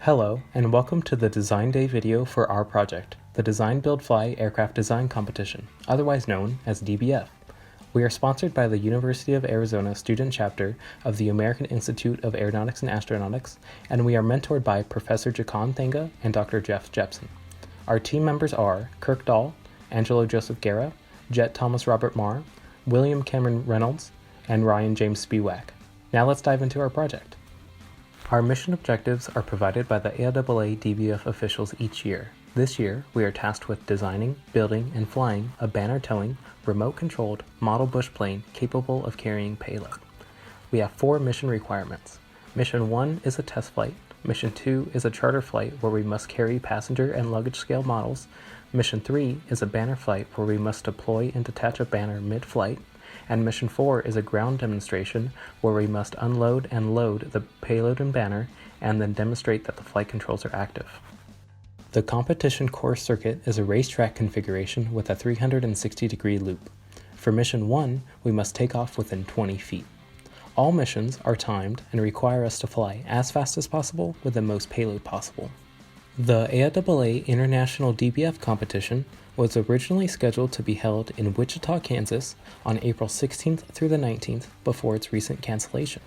Hello, and welcome to the Design Day video for our project, the Design Build Fly Aircraft Design Competition, otherwise known as DBF. We are sponsored by the University of Arizona Student Chapter of the American Institute of Aeronautics and Astronautics, and we are mentored by Professor Jacan Thanga and Dr. Jeff Jepson. Our team members are Kirk Dahl, Angelo Joseph Guerra, Jet Thomas Robert Marr, William Cameron Reynolds, and Ryan James Spiewak. Now let's dive into our project. Our mission objectives are provided by the AIAA DBF officials each year. This year, we are tasked with designing, building, and flying a banner-towing, remote-controlled model bush plane capable of carrying payload. We have 4 mission requirements. Mission 1 is a test flight. Mission 2 is a charter flight where we must carry passenger and luggage scale models. Mission 3 is a banner flight where we must deploy and detach a banner mid-flight. And Mission 4 is a ground demonstration where we must unload and load the payload and banner and then demonstrate that the flight controls are active. The competition course circuit is a racetrack configuration with a 360-degree loop. For Mission 1, we must take off within 20 feet. All missions are timed and require us to fly as fast as possible with the most payload possible. The AIAA International DBF competition was originally scheduled to be held in Wichita, Kansas on April 16th through the 19th before its recent cancellation.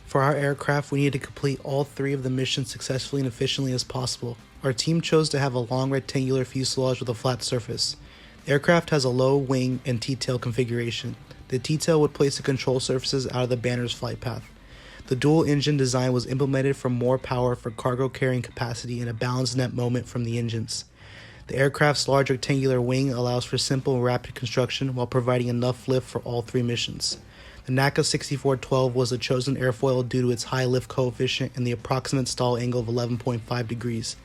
For our aircraft, we needed to complete all 3 of the missions successfully and efficiently as possible. Our team chose to have a long rectangular fuselage with a flat surface. The aircraft has a low wing and T-tail configuration. The T-tail would place the control surfaces out of the banner's flight path. The dual engine design was implemented for more power for cargo carrying capacity and a balanced net moment from the engines. The aircraft's large rectangular wing allows for simple and rapid construction while providing enough lift for all 3 missions. The NACA 6412 was the chosen airfoil due to its high lift coefficient and the approximate stall angle of 11.5 degrees.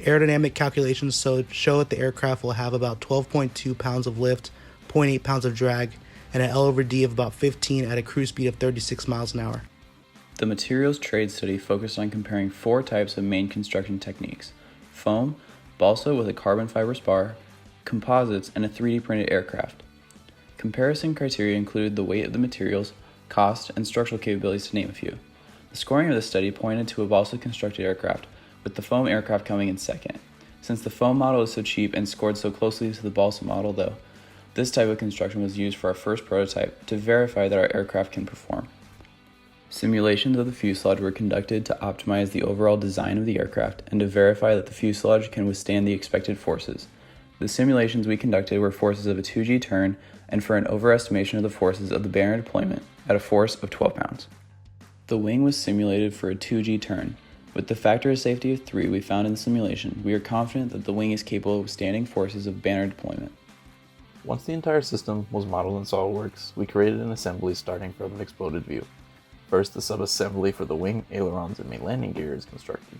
Aerodynamic calculations show that the aircraft will have about 12.2 pounds of lift, 0.8 pounds of drag, and an L/D of about 15 at a cruise speed of 36 miles an hour. The materials trade study focused on comparing 4 types of main construction techniques: foam, balsa with a carbon fiber spar, composites, and a 3D printed aircraft. Comparison criteria included the weight of the materials, cost, and structural capabilities to name a few. The scoring of the study pointed to a balsa constructed aircraft, with the foam aircraft coming in second. Since the foam model is so cheap and scored so closely to the balsa model though, this type of construction was used for our first prototype to verify that our aircraft can perform. Simulations of the fuselage were conducted to optimize the overall design of the aircraft and to verify that the fuselage can withstand the expected forces. The simulations we conducted were forces of a 2G turn and for an overestimation of the forces of the banner deployment at a force of 12 pounds. The wing was simulated for a 2G turn. With the factor of safety of 3 we found in the simulation, we are confident that the wing is capable of withstanding forces of banner deployment. Once the entire system was modeled in SOLIDWORKS, we created an assembly starting from an exploded view. First, the sub-assembly for the wing, ailerons, and main landing gear is constructed.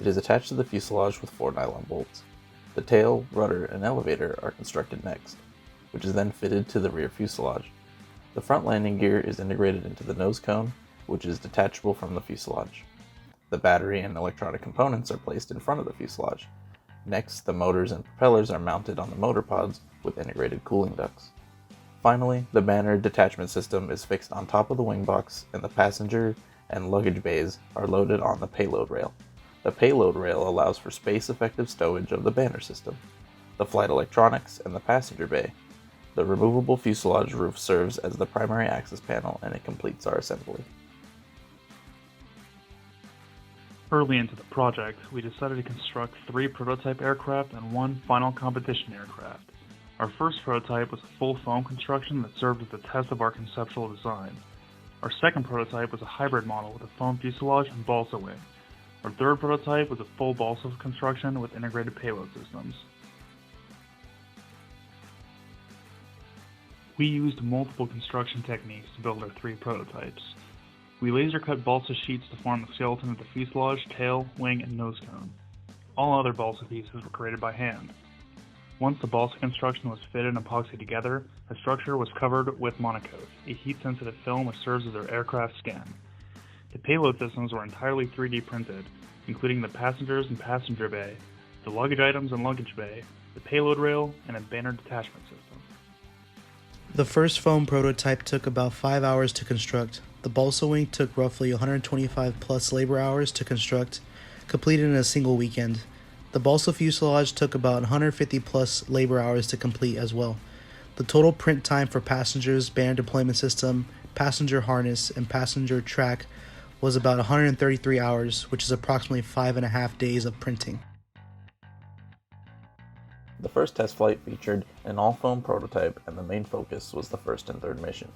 It is attached to the fuselage with 4 nylon bolts. The tail, rudder, and elevator are constructed next, which is then fitted to the rear fuselage. The front landing gear is integrated into the nose cone, which is detachable from the fuselage. The battery and electronic components are placed in front of the fuselage. Next, the motors and propellers are mounted on the motor pods with integrated cooling ducts. Finally, the banner detachment system is fixed on top of the wing box, and the passenger and luggage bays are loaded on the payload rail. The payload rail allows for space-effective stowage of the banner system, the flight electronics, and the passenger bay. The removable fuselage roof serves as the primary access panel, and it completes our assembly. Early into the project, we decided to construct 3 prototype aircraft and 1 final competition aircraft. Our first prototype was a full foam construction that served as the test of our conceptual design. Our second prototype was a hybrid model with a foam fuselage and balsa wing. Our third prototype was a full balsa construction with integrated payload systems. We used multiple construction techniques to build our 3 prototypes. We laser cut balsa sheets to form the skeleton of the fuselage, tail, wing, and nose cone. All other balsa pieces were created by hand. Once the balsa construction was fitted and epoxied together, the structure was covered with monocoat, a heat-sensitive film which serves as our aircraft skin. The payload systems were entirely 3D printed, including the passengers and passenger bay, the luggage items and luggage bay, the payload rail, and a banner detachment system. The first foam prototype took about 5 hours to construct. The balsa wing took roughly 125 plus labor hours to construct, completed in a single weekend. The balsa fuselage took about 150 plus labor hours to complete as well. The total print time for passengers, banner deployment system, passenger harness, and passenger track was about 133 hours, which is approximately 5.5 days of printing. The first test flight featured an all-foam prototype, and the main focus was the first and third mission.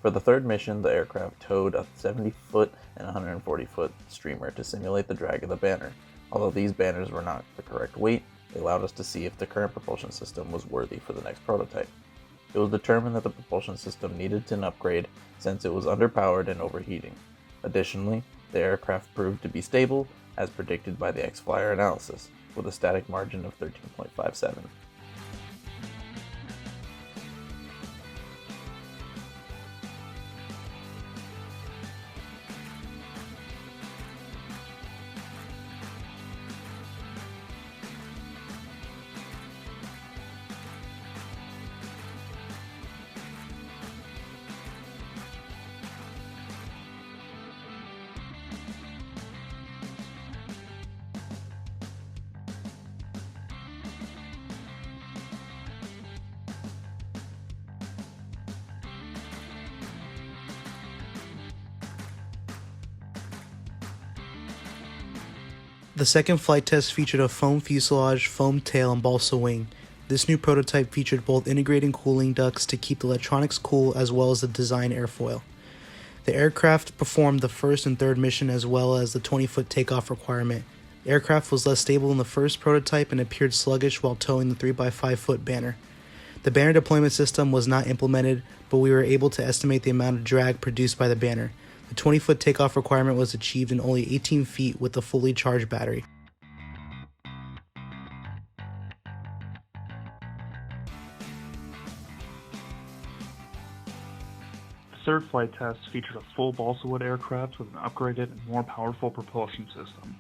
For the third mission, the aircraft towed a 70-foot and 140-foot streamer to simulate the drag of the banner. Although these banners were not the correct weight, they allowed us to see if the current propulsion system was worthy for the next prototype. It was determined that the propulsion system needed an upgrade since it was underpowered and overheating. Additionally, the aircraft proved to be stable, as predicted by the X-Flyer analysis, with a static margin of 13.57. The second flight test featured a foam fuselage, foam tail, and balsa wing. This new prototype featured both integrated cooling ducts to keep the electronics cool as well as the design airfoil. The aircraft performed the first and third mission as well as the 20-foot takeoff requirement. The aircraft was less stable in the first prototype and appeared sluggish while towing the 3x5-foot banner. The banner deployment system was not implemented, but we were able to estimate the amount of drag produced by the banner. The 20-foot takeoff requirement was achieved in only 18 feet with a fully charged battery. The third flight test featured a full balsa wood aircraft with an upgraded and more powerful propulsion system.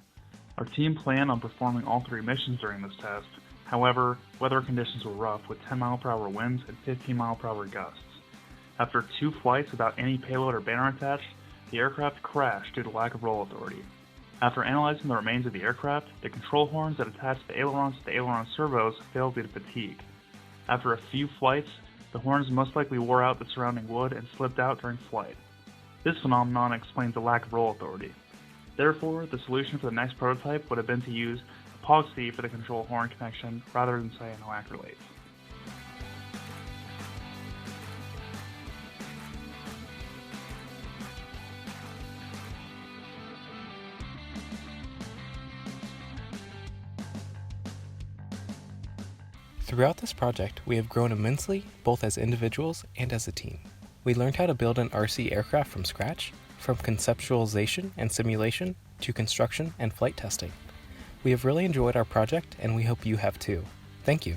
Our team planned on performing all three missions during this test. However, weather conditions were rough with 10-mile-per-hour winds and 15-mile-per-hour gusts. After 2 flights without any payload or banner attached, the aircraft crashed due to lack of roll authority. After analyzing the remains of the aircraft, the control horns that attached the ailerons to the aileron servos failed due to fatigue. After a few flights, the horns most likely wore out the surrounding wood and slipped out during flight. This phenomenon explains the lack of roll authority. Therefore, the solution for the next prototype would have been to use epoxy for the control horn connection rather than cyanoacrylate. Throughout this project, we have grown immensely, both as individuals and as a team. We learned how to build an RC aircraft from scratch, from conceptualization and simulation to construction and flight testing. We have really enjoyed our project, and we hope you have too. Thank you.